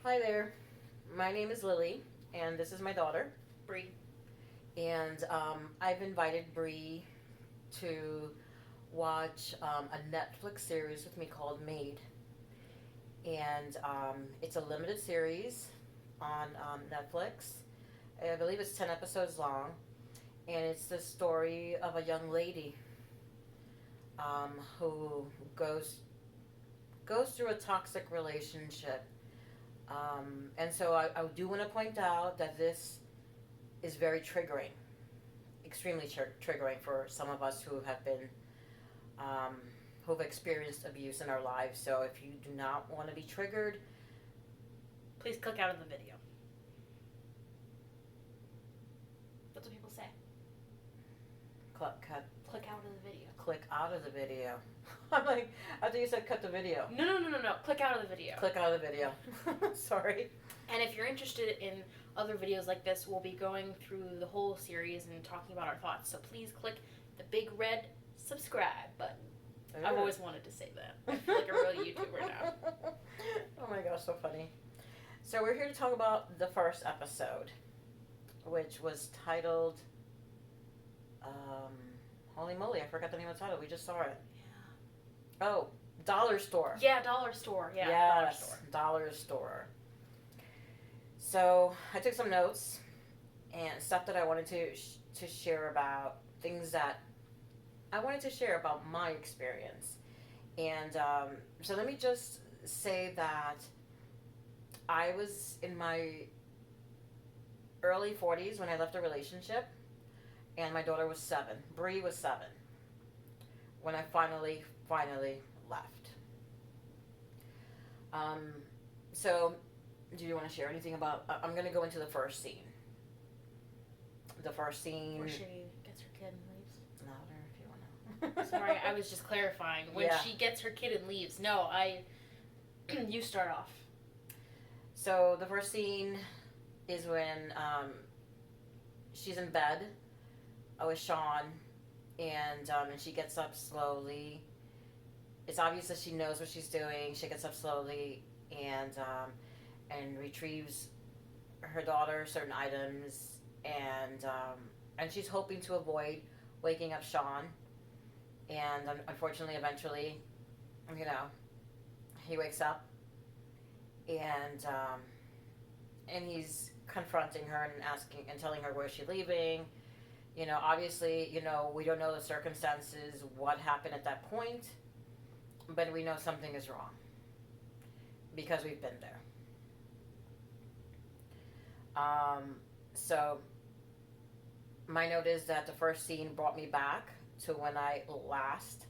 Hi there. My name is Lily, and this is my daughter, Bree. And I've invited Bree to watch a Netflix series with me called Maid. And it's a limited series on Netflix. I believe it's 10 episodes long. And it's the story of a young lady who goes through a toxic relationship. And so I do want to point out that this is very triggering, extremely triggering for some of us who have been, who've experienced abuse in our lives. So if you do not want to be triggered, Please click out of the video. That's what people say. Click out of the video. Click out of the video. I'm like, I thought you said cut the video. No. Click out of the video. Click out of the video. Sorry. And if you're interested in other videos like this, we'll be going through the whole series and talking about our thoughts. So please click the big red subscribe button. I've always wanted to say that. I feel like a real YouTuber now. Oh my gosh, so funny. So we're here to talk about the first episode, which was titled, holy moly, I forgot the name of the title. We just saw it. Yeah. Oh, Dollar Store. Yeah, Dollar Store. Yeah, yes, Dollar Store. So I took some notes and stuff that I wanted to share about, things that I wanted to share about my experience. And so let me just say that I was in my early 40s when I left a relationship, and my daughter was 7. Bree was 7 when I finally left. So do you want to share anything about, I'm going to go into the first scene. The first scene. Where she gets her kid and leaves. Louder if you want to. Sorry, I was just clarifying. When she gets her kid and leaves. No, you start off. So the first scene is when she's in bed with Sean, and she gets up slowly. It's obvious that she knows what she's doing. She gets up slowly and retrieves her daughter certain items, and she's hoping to avoid waking up Sean. And unfortunately, eventually, he wakes up, and he's confronting her and asking and telling her where she's leaving. Obviously, we don't know the circumstances, what happened at that point, but we know something is wrong because we've been there. So my note is that the first scene brought me back to when I last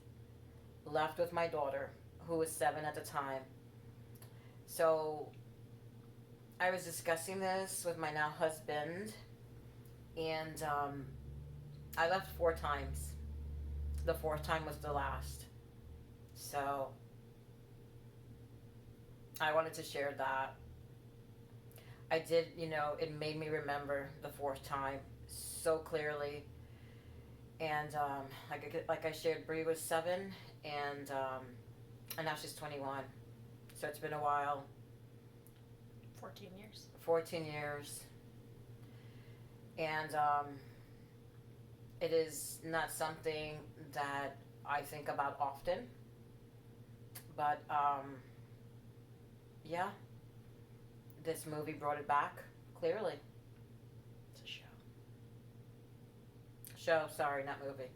left with my daughter, who was 7 at the time. So I was discussing this with my now husband, and I left 4 times. The 4th time was the last. So I wanted to share that. I did, it made me remember the 4th time so clearly. And like I shared, Bree was 7, and now she's 21. So it's been a while. 14 years. 14 years. And it is not something that I think about often. But yeah, this movie brought it back clearly. It's a show. Show, sorry, not movie.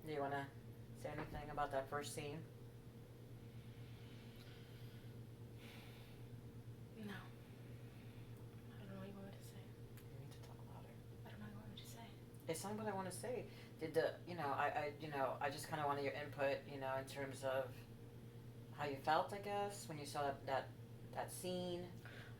Do you want to say anything about that first scene? No. I don't know what you want me to say. You need to talk louder. I don't know what you want me to say. It's not what I want to say. I just kind of wanted your input, in terms of how you felt, I guess, when you saw that scene.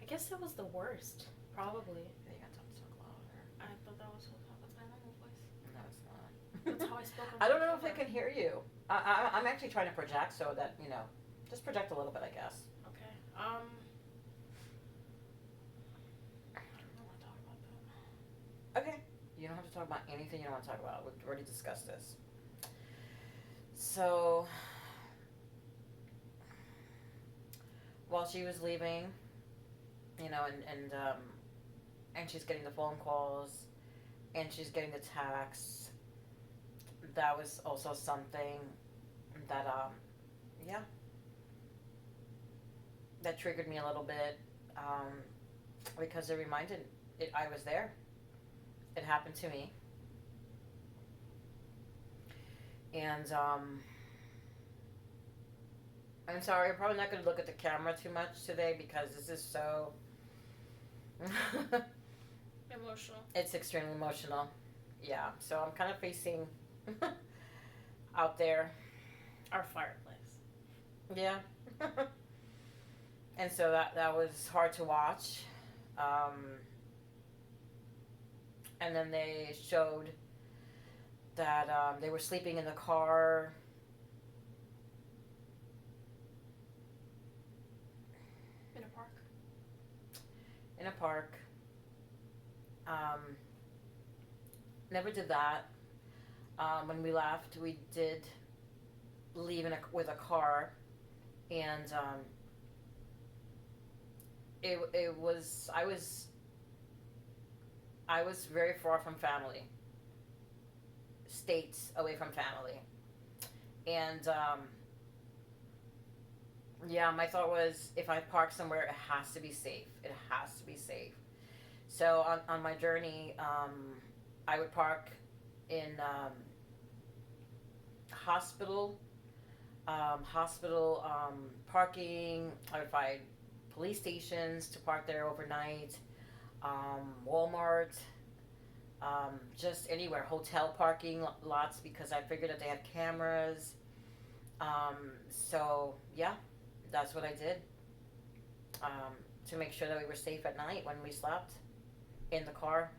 I guess it was the worst, probably. Yeah, you got to talk louder. I thought that was my normal voice. No, it's not. That's how I spoke. I don't know if I can hear you. I'm actually trying to project so that, just project a little bit, I guess. Okay. I don't want to talk about that. Okay. You don't have to talk about anything you don't want to talk about. We've already discussed this. So, while she was leaving, you know, and she's getting the phone calls, and she's getting the texts. That was also something that yeah, that triggered me a little bit, because it reminded it I was there. It happened to me, and I'm sorry. I'm probably not going to look at the camera too much today because this is so. Emotional. It's extremely emotional. Yeah, so I'm kind of facing out there. Our fireplace. Yeah. And so that was hard to watch. And then they showed that they were sleeping in the car. In a park. In a park. Never did that. When we left, we did leave with a car, and it was I was very far from family, states away from family, and yeah, my thought was if I park somewhere, it has to be safe. It has to be safe. So on my journey, I would park in hospital parking. I would find police stations to park there overnight, Walmart, just anywhere, hotel parking lots because I figured that they had cameras. So yeah, that's what I did, to make sure that we were safe at night when we slept in the car.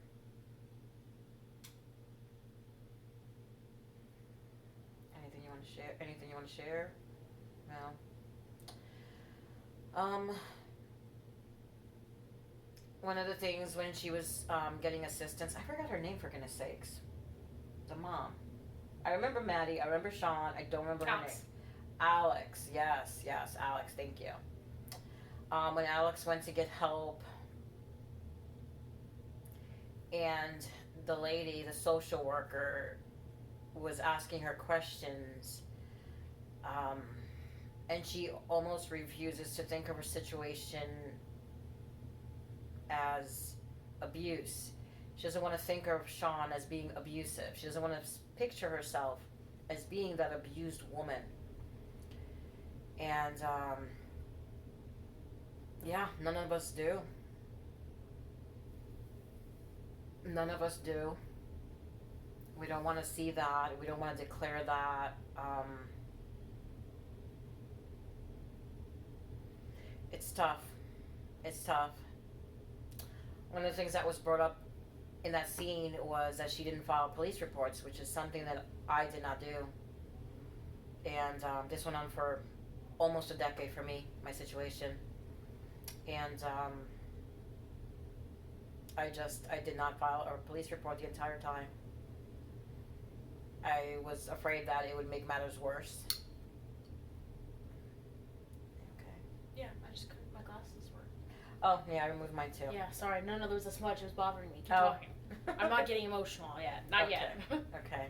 Anything you want to share? Anything you want to share? No. One of the things when she was getting assistance, I forgot her name for goodness sakes. The mom. I remember Maddie. I remember Sean. I don't remember her name. Alex. Yes, Alex. Thank you. When Alex went to get help, and the lady, the social worker, was asking her questions, and she almost refuses to think of her situation as abuse. She doesn't want to think of Sean as being abusive. She doesn't want to picture herself as being that abused woman. And yeah, none of us do. None of us do. We don't want to see that. We don't want to declare that. It's tough. It's tough. One of the things that was brought up in that scene was that she didn't file police reports, which is something that I did not do. And this went on for almost a decade for me, my situation. And I did not file a police report the entire time. I was afraid that it would make matters worse. Okay. Yeah, I just couldn't. My glasses were. Oh, yeah, I removed mine too. Yeah, sorry. None of those as much. It was bothering me. Keep talking. I'm not getting emotional yet. Not okay. yet. Okay.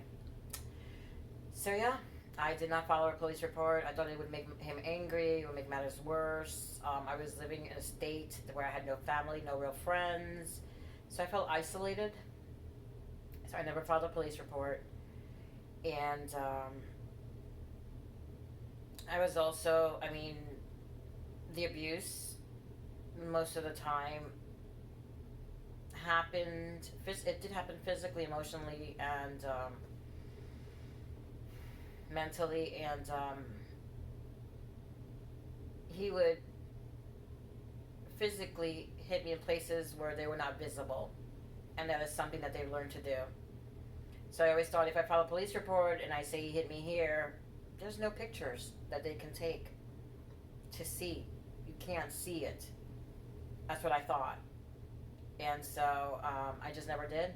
So, yeah, I did not file a police report. I thought it would make him angry. It would make matters worse. I was living in a state where I had no family, no real friends. So I felt isolated. So I never filed a police report. And I was also, the abuse most of the time happened, it did happen physically, emotionally, and mentally, and he would physically hit me in places where they were not visible, and that is something that they've learned to do. So I always thought if I file a police report and I say he hit me here, there's no pictures that they can take to see. You can't see it. That's what I thought. And so I just never did.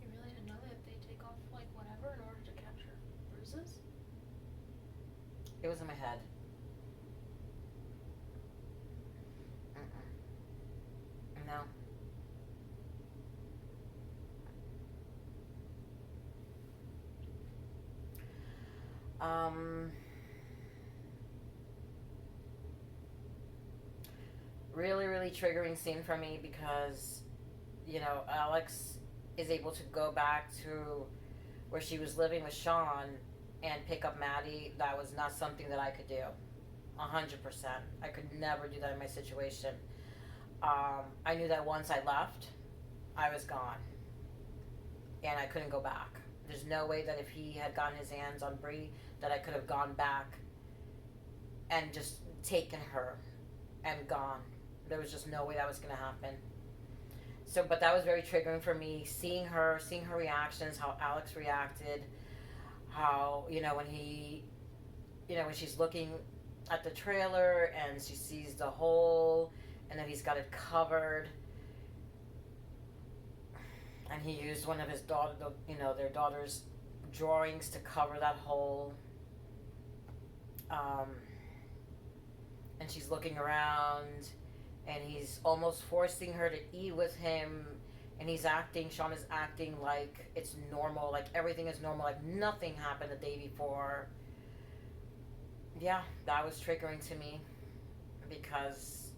You really didn't know that they take off like whatever in order to capture bruises? It was in my head. No. Um, really, really triggering scene for me because, Alex is able to go back to where she was living with Sean and pick up Maddie. That was not something that I could do. 100%. I could never do that in my situation. I knew that once I left, I was gone. And I couldn't go back. There's no way that if he had gotten his hands on Bree, that I could have gone back and just taken her and gone. There was just no way that was going to happen. So, but that was very triggering for me, seeing her reactions, how Alex reacted, how, when she's looking at the trailer and she sees the hole and then he's got it covered. And he used one of his their daughter's drawings to cover that hole. And she's looking around, and he's almost forcing her to eat with him. And Sean is acting like it's normal, like everything is normal, like nothing happened the day before. Yeah, that was triggering to me because,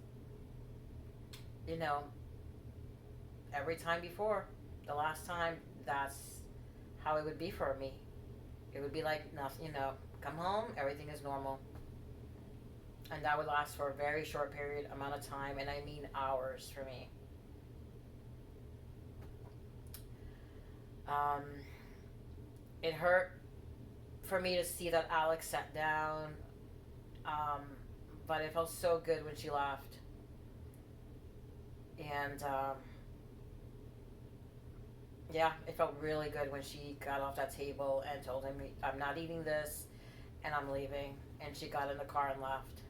every time before, the last time, that's how it would be for me. It would be like nothing, come home, everything is normal. And that would last for a very short period amount of time, and I mean hours for me. It hurt for me to see that Alex sat down, but it felt so good when she left. And yeah, it felt really good when she got off that table and told him, I'm not eating this and I'm leaving. And she got in the car and left.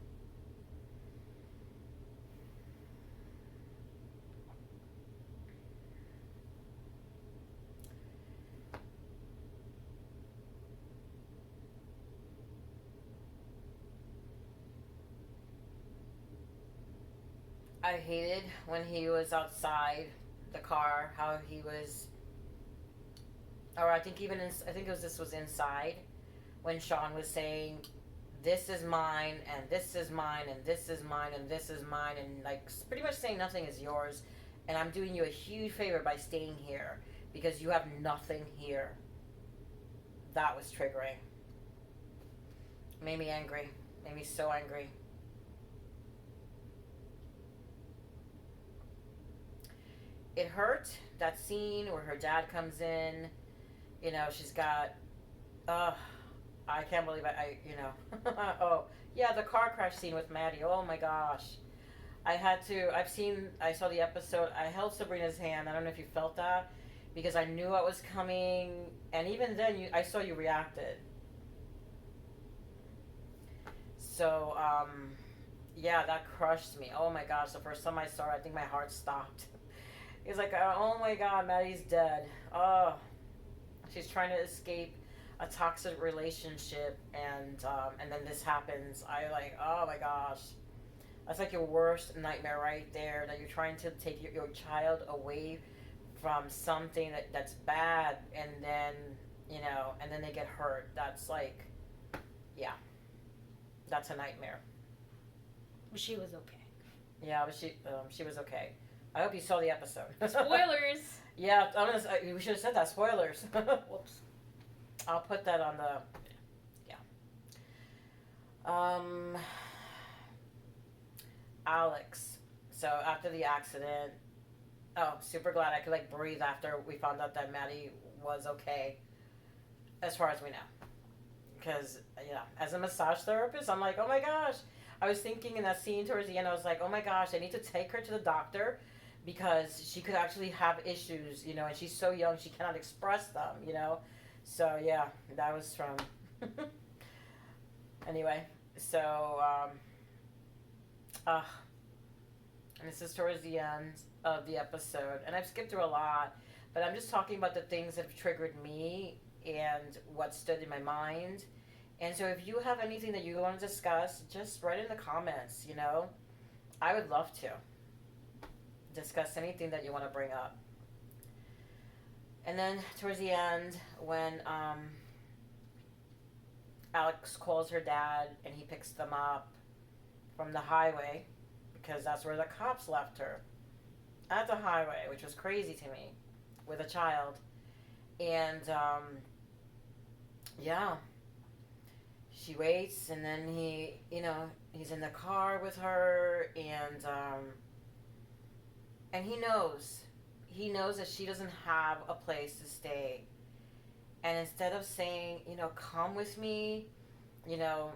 I hated when he was outside the car, how he was, or I think this was inside, when Sean was saying, this is mine, and this is mine, and this is mine, and this is mine, and like pretty much saying nothing is yours, and I'm doing you a huge favor by staying here, because you have nothing here. That was triggering. Made me angry. Made me so angry. It hurt, that scene where her dad comes in. She's got, I can't believe oh, yeah, the car crash scene with Maddie. Oh my gosh. I saw the episode. I held Sabrina's hand. I don't know if you felt that, because I knew what was coming. And even then, I saw you reacted. So, yeah, that crushed me. Oh my gosh, the first time I saw it, I think my heart stopped. It's like, oh my god, Maddie's dead. Oh, she's trying to escape a toxic relationship, and then this happens. Oh my gosh, that's like your worst nightmare right there. That you're trying to take your child away from something that's bad, and then and then they get hurt. That's like, yeah, that's a nightmare. But she was okay. Yeah, but she was okay. I hope you saw the episode. Spoilers. Yeah, we should have said that. Spoilers. Whoops. I'll put that on the. Yeah. Alex. So after the accident, super glad I could breathe after we found out that Maddie was okay, as far as we know. Because as a massage therapist, I'm like, oh my gosh. I was thinking in that scene towards the end, I was like, oh my gosh, I need to take her to the doctor, because she could actually have issues, and she's so young, she cannot express them, So, yeah, that was from... Anyway, so, and this is towards the end of the episode, and I've skipped through a lot, but I'm just talking about the things that have triggered me and what stood in my mind, And so if you have anything that you want to discuss, just write in the comments, you know. I would love to discuss anything that you want to bring up. And then towards the end, when Alex calls her dad and he picks them up from the highway, because that's where the cops left her, at the highway, which was crazy to me, with a child. And yeah, she waits, and then he's in the car with her, and he knows that she doesn't have a place to stay. And instead of saying, come with me, you know,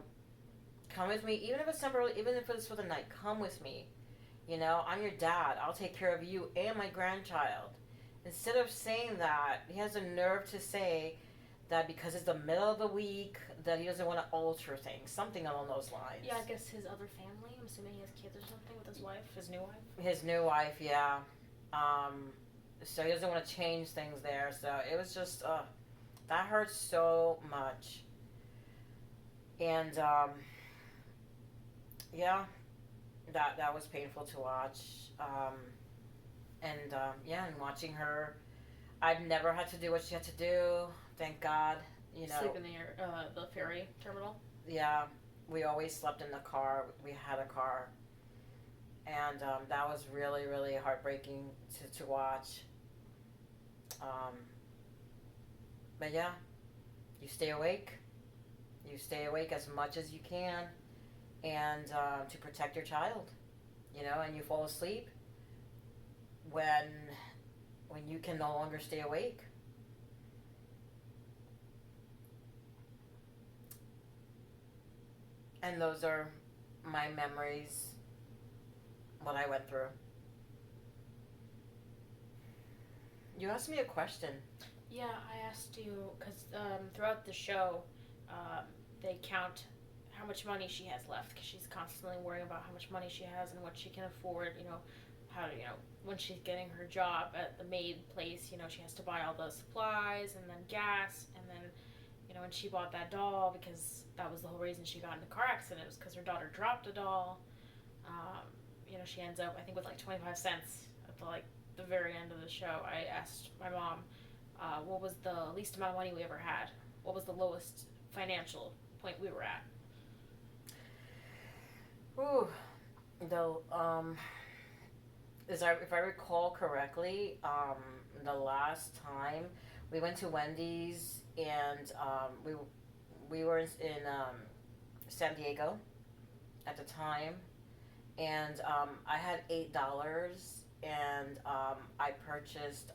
come with me, even if it's temporarily, even if it's for the night, come with me. I'm your dad. I'll take care of you and my grandchild. Instead of saying that, he has the nerve to say that because it's the middle of the week, that he doesn't want to alter things, something along those lines. Yeah, I guess his other family. I'm assuming he has kids or something with his wife, his new wife. His new wife, yeah. So he doesn't want to change things there. So it was just, that hurts so much. And yeah, that was painful to watch. And watching her, I've never had to do what she had to do. Thank God. Sleep in the ferry terminal. Yeah, we always slept in the car. We had a car, and that was really, really heartbreaking to watch. But yeah, you stay awake. You stay awake as much as you can, and to protect your child, and you fall asleep when you can no longer stay awake. And those are my memories, what I went through. You asked me a question. Yeah, I asked you, because throughout the show, they count how much money she has left, because she's constantly worrying about how much money she has and what she can afford, how, when she's getting her job at the Maid place, she has to buy all the supplies and then gas, and then, when she bought that doll, because that was the whole reason she got in the car accident, was because her daughter dropped a doll, she ends up, I think, with like 25 cents at the very end of the show. I asked my mom, what was the least amount of money we ever had? What was the lowest financial point we were at? Ooh, if I recall correctly, the last time we went to Wendy's, and we were in San Diego at the time, and I had $8, and I purchased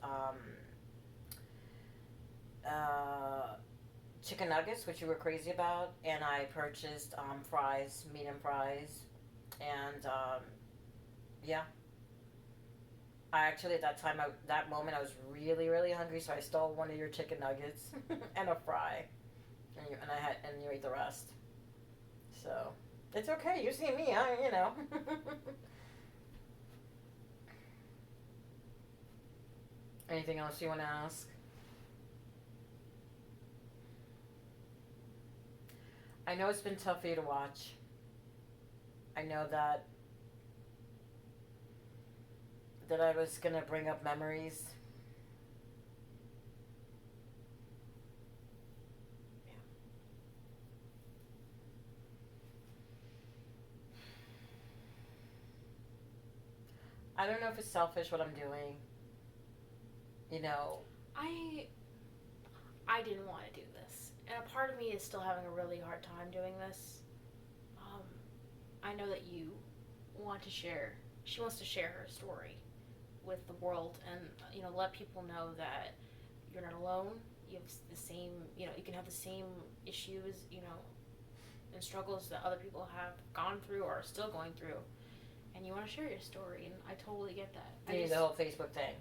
chicken nuggets, which you were crazy about, and I purchased fries, medium fries, and yeah. I actually, at that moment, I was really, really hungry, so I stole one of your chicken nuggets and a fry, and you ate the rest. So it's okay. You see me, Anything else you want to ask? I know it's been tough for you to watch. I know that I was gonna bring up memories. Yeah. I don't know if it's selfish what I'm doing. I didn't want to do this, and a part of me is still having a really hard time doing this. I know that you want to share. She wants to share her story with the world, and let people know that you're not alone. You have the same, you can have the same issues, and struggles that other people have gone through or are still going through, and you want to share your story, and I totally get that. You mean the whole Facebook thing?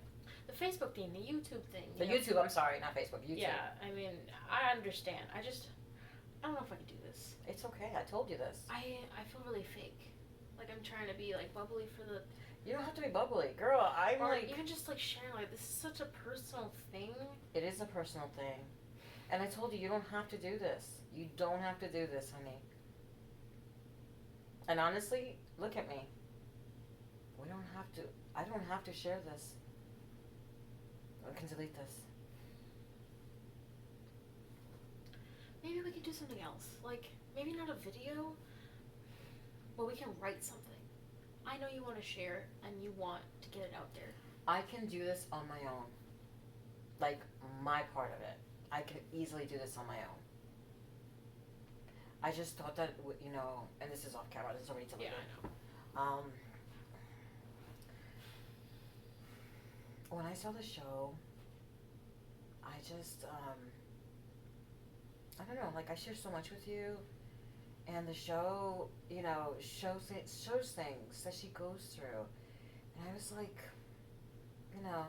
The Facebook thing, the YouTube thing. YouTube, I'm sorry, not Facebook, YouTube. Yeah, I mean, I understand. I don't know if I could do this. It's okay, I told you this. I feel really fake. Like I'm trying to be bubbly for the. You don't have to be bubbly, girl. Or even just sharing, this is such a personal thing. It is a personal thing, And I told you, you don't have to do this. You don't have to do this, honey. And honestly, look at me. We don't have to. I don't have to share this. I can delete this. Maybe we can do something else. Like, maybe not a video, but we can write something. I know you want to share and you want to get it out there. I can do this on my own. Like, my part of it. I can easily do this on my own. I just thought that, you know, and this is off camera, this is already deleted. Yeah, I know. When I saw the show, I just, I don't know, like, I share so much with you, and the show, you know, shows things that she goes through, and I was like, you know,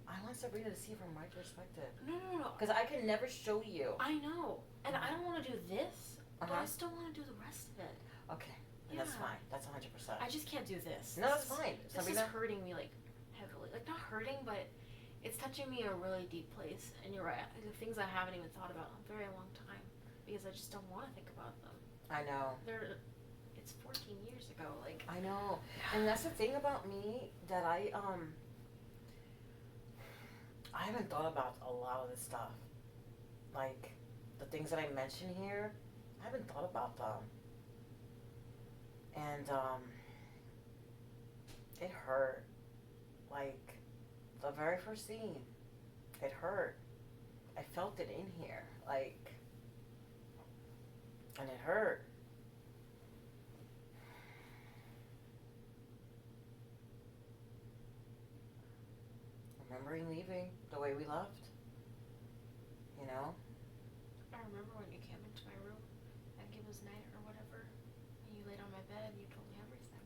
I want Sabrina to see it from my perspective. No. Because I can never show you. I know, and I don't want to do this, but I still want to do the rest of it. Okay, and that's fine. That's 100%. I just can't do this. No, that's fine. This is hurting me, like, heavily. Like, not hurting, but it's touching me in a really deep place. And you're right, the things I haven't even thought about in a very long time. Because I just don't want to think about them. I know. It's 14 years ago, like. I know. And that's the thing about me, that I haven't thought about a lot of this stuff. Like, the things that I mention here, I haven't thought about them. And, it hurt. Like, the very first scene, it hurt. I felt it in here, like, and it hurt. Remembering leaving the way we left, you know? I remember when you came into my room, I think it was night or whatever, and you laid on my bed and you told me everything.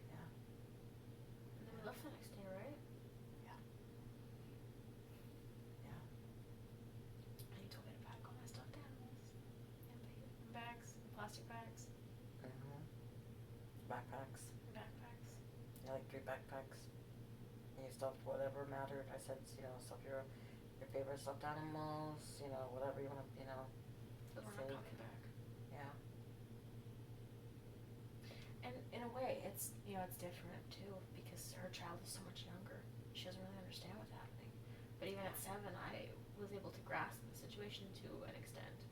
Yeah. And then we left the next day, right? Yeah. And you told me to pack all my stuffed animals in bags, plastic bags. Mm-hmm. Backpacks. Backpacks. Yeah, like 3 backpacks. And you stuffed whatever mattered. I said, you know, stuff your favorite stuffed animals, you know, whatever you want to, you know. Because we're not coming back. Yeah. And in a way, it's, you know, it's different too, because her child is so much younger. She doesn't really understand what's happening. But even at 7, I was able to grasp the situation to an extent.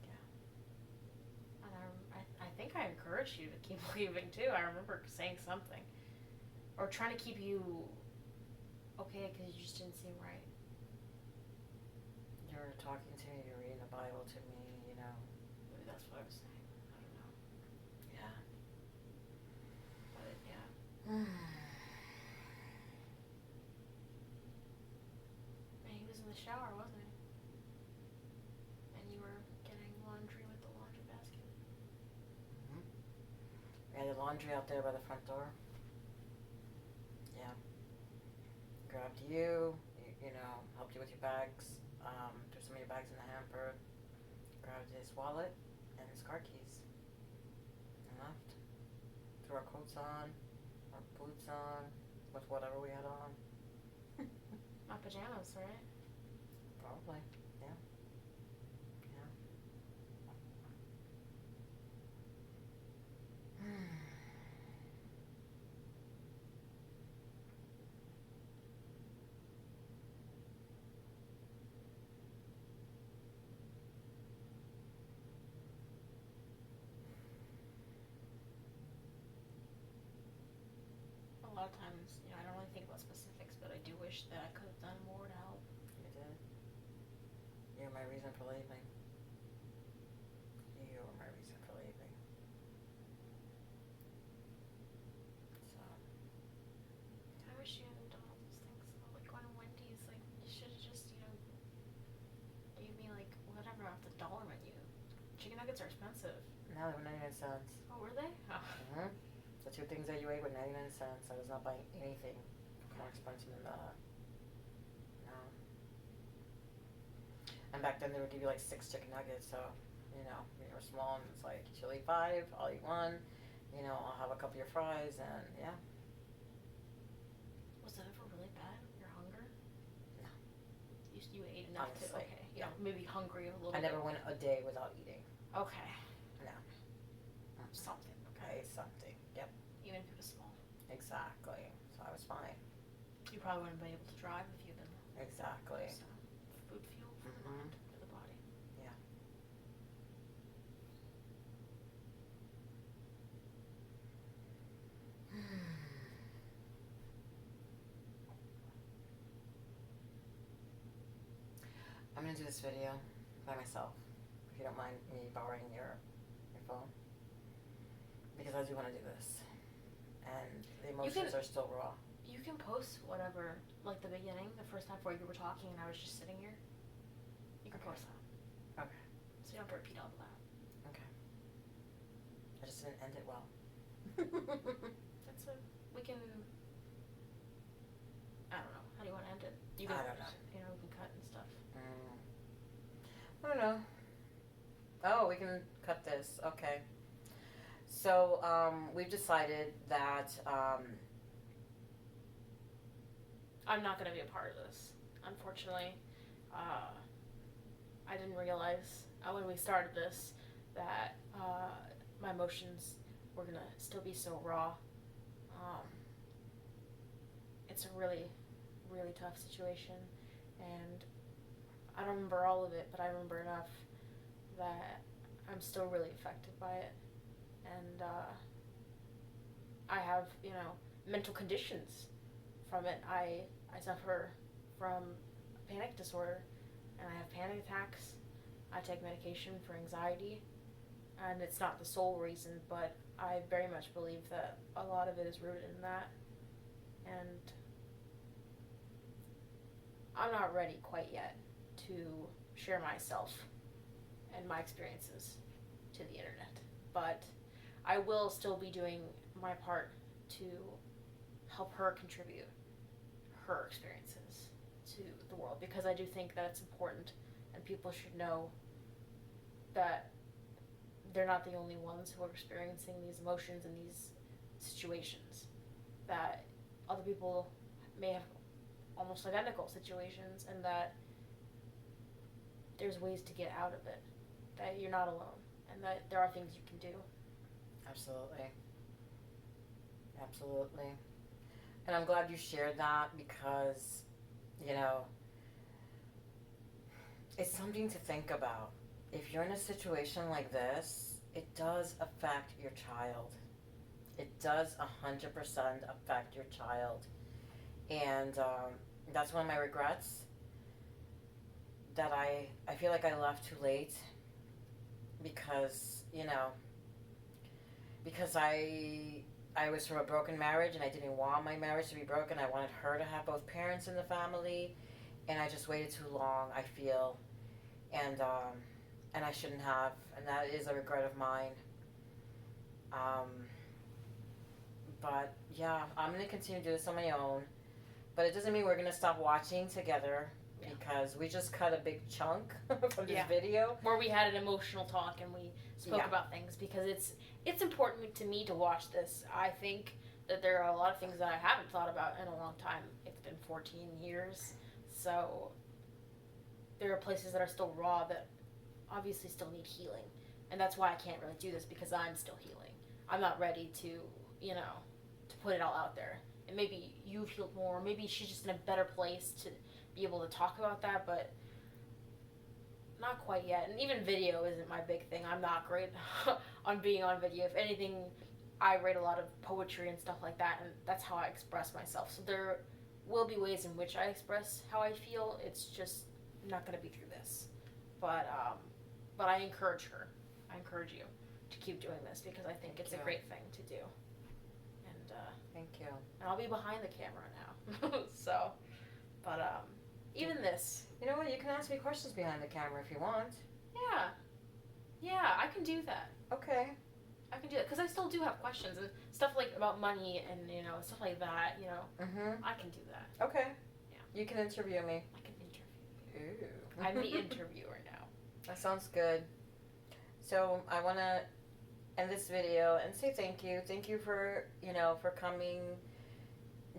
Yeah. And I think I encouraged you to keep leaving too. I remember saying something. Or trying to keep you okay, because you just didn't seem right. You were talking to me, you were reading the Bible to me, you know. Maybe that's what I was saying. I don't know. Yeah. But, yeah. And he was in the shower, wasn't he? And you were getting laundry with the laundry basket. Mm-hmm. We had the laundry out there by the front door. Yeah. Grabbed you know, helped you with your bags, threw some of your bags in the hamper, grabbed his wallet and his car keys, and left. Threw our coats on, our boots on, with whatever we had on. My pajamas, right? Probably, yeah. Yeah. A lot of times, you know, I don't really think about specifics, but I do wish that I could have done more to help. You did. You're my reason for leaving. You were my reason for leaving. So. I wish you hadn't done all those things. Like going to Wendy's, like you should have just, you know, gave me like whatever off the dollar menu. Chicken nuggets are expensive. Now they're 99 cents. Oh, were they? Oh. Mm-hmm. The 2 things that you ate were 99 cents. I was not buying anything more expensive than that. No. And back then they would give you like 6 chicken nuggets, so, you know, when you were small and it's like, you'll eat 5, I'll eat 1, you know, I'll have a couple of your fries, and yeah. Was that ever really bad? Your hunger? No. You ate enough Honestly. to, okay. you know, maybe hungry a little I bit. never went a day without eating. Okay. No. Something. Okay, something. Yep. Even if it was small. Exactly. So I was fine. You probably wouldn't have been able to drive if you'd been. Exactly. So, food fuel for the mind, for the body. Yeah. I'm gonna do this video by myself, if you don't mind me borrowing your phone, because I do want to do this, and the emotions are still raw. You can post whatever, like the beginning, the first time before you were talking and I was just sitting here. You can post that. Okay. So you don't have to repeat all of that. Okay. I just didn't end it well. That's it. We can. I don't know. How do you want to end it? You can, I don't know. You know, we can cut and stuff. I don't know. Oh, we can cut this. Okay. So, we've decided that, I'm not going to be a part of this, unfortunately. I didn't realize when we started this that my emotions were going to still be so raw. It's a really, really tough situation, and I don't remember all of it, but I remember enough that I'm still really affected by it, and I have, you know, mental conditions from it. I suffer from panic disorder, and I have panic attacks. I take medication for anxiety, and it's not the sole reason, but I very much believe that a lot of it is rooted in that, and I'm not ready quite yet to share myself and my experiences to the internet, but I will still be doing my part to help her contribute her experiences to the world, because I do think that it's important and people should know that they're not the only ones who are experiencing these emotions and these situations, that other people may have almost identical situations, and that there's ways to get out of it, that you're not alone, and that there are things you can do. Absolutely. Absolutely. And I'm glad you shared that, because, you know, it's something to think about. If you're in a situation like this, it does affect your child. It does 100% affect your child. And that's one of my regrets, that I feel like I left too late, because, you know, because I was from a broken marriage, and I didn't want my marriage to be broken. I wanted her to have both parents in the family, and I just waited too long, I feel, and I shouldn't have, and that is a regret of mine. But yeah, I'm gonna continue to do this on my own, but it doesn't mean we're gonna stop watching together, because we just cut a big chunk from this video where we had an emotional talk and we spoke about things, because it's important to me to watch this. I think that there are a lot of things that I haven't thought about in a long time. It's been 14 years, so there are places that are still raw that obviously still need healing, and that's why I can't really do this, because I'm still healing. I'm not ready to, you know, to put it all out there. And maybe you've healed more, maybe she's just in a better place to be able to talk about that, but not quite yet. And even video isn't my big thing. I'm not great on being on video. If anything, I write a lot of poetry and stuff like that, and that's how I express myself. So there will be ways in which I express how I feel. It's just not going to be through this. But I encourage her. I encourage you to keep doing this, because I think it's a great thing to do. And thank you. And I'll be behind the camera now. So, but even this. You know what? You can ask me questions behind the camera if you want. Yeah, I can do that. Okay. I can do that, because I still do have questions and stuff like about money and, you know, stuff like that. You know, I can do that. Okay. Yeah. You can interview me. I can interview you. Ooh. I'm the interviewer now. That sounds good. So I want to end this video and say thank you. Thank you for, you know, for coming,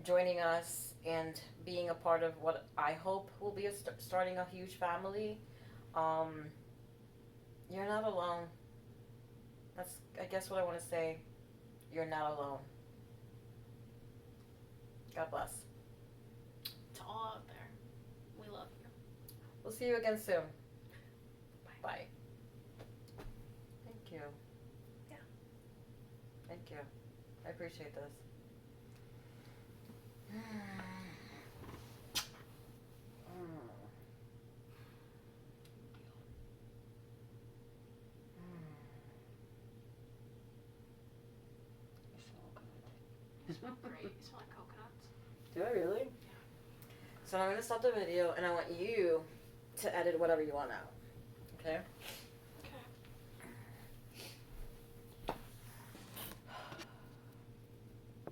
joining us, and being a part of what I hope will be starting a huge family. You're not alone. That's, I guess, what I want to say. You're not alone. God bless. To all out there, we love you. We'll see you again soon. Bye. Bye. Thank you. Yeah. Thank you. I appreciate this. You smell great. You smell like coconuts. Do I really? Yeah. So I'm going to stop the video and I want you to edit whatever you want out. Okay?